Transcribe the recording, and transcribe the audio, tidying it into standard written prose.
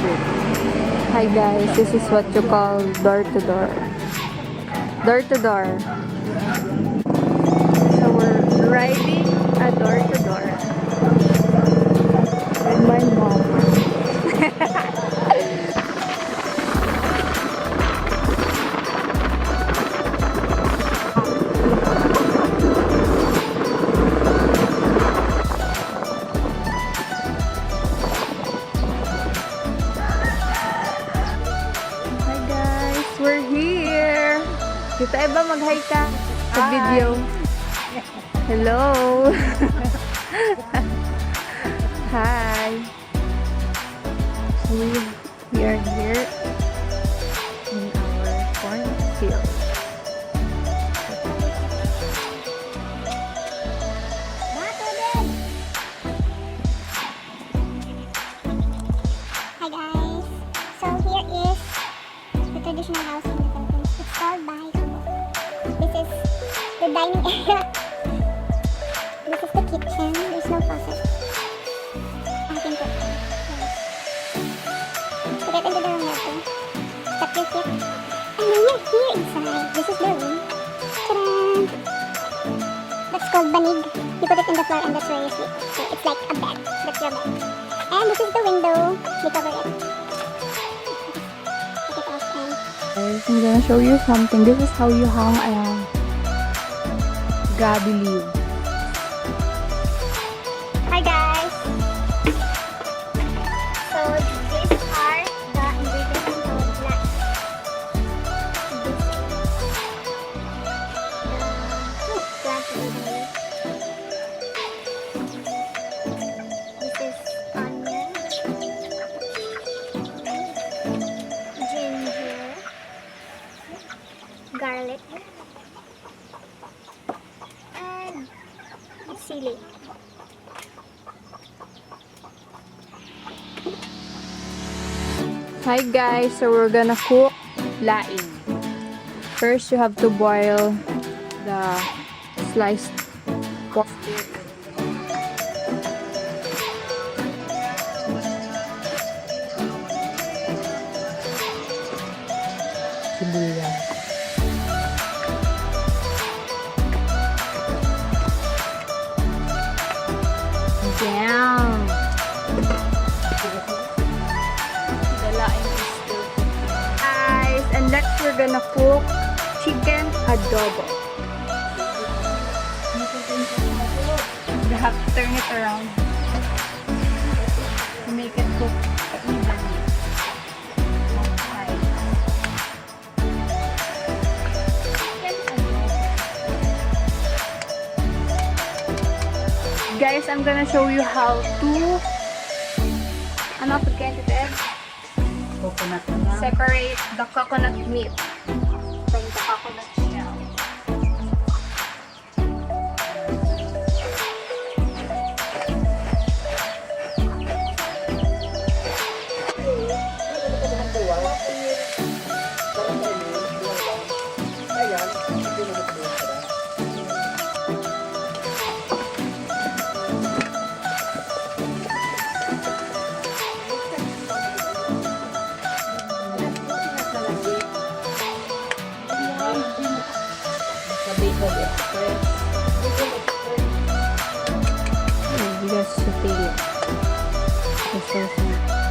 Hi guys, this is what you call door to door. Door to door. So we're riding a door to door with my mom. Hi guys, we're here. Kita ba mag-hi ka sa video? Hello. Hi. We are here in our cornfield. Hi guys! So here is the traditional house in the Philippines. It's called Bahay Kubo. This is the dining area. This is the kitchen. There's no faucet. I can cook. To get into the room, you have to step your feet. And then you're here inside. This is the room. Ta-da! That's called banig. You put it in the floor and that's where you sleep. So it's like a bed. That's your bed. And this is the window. We cover it. Take it off and Guys, I'm gonna show you something. This is how you hang a gabi leaf. hi guys! So these are the ingredients of black. This is onion, ginger, garlic, and sili. Hi guys, so we're gonna cook laing. First, you have to boil the sliced pork. Sibuyas. Damn. The laing is good. Guys, and next we're gonna cook chicken adobo. You have to turn it around to make it cook evenly. Guys, I'm gonna show you how to ano pagkain ito? Coconut na. Separate the coconut meat from the coconut shell. You guys should feel it. It's so fun.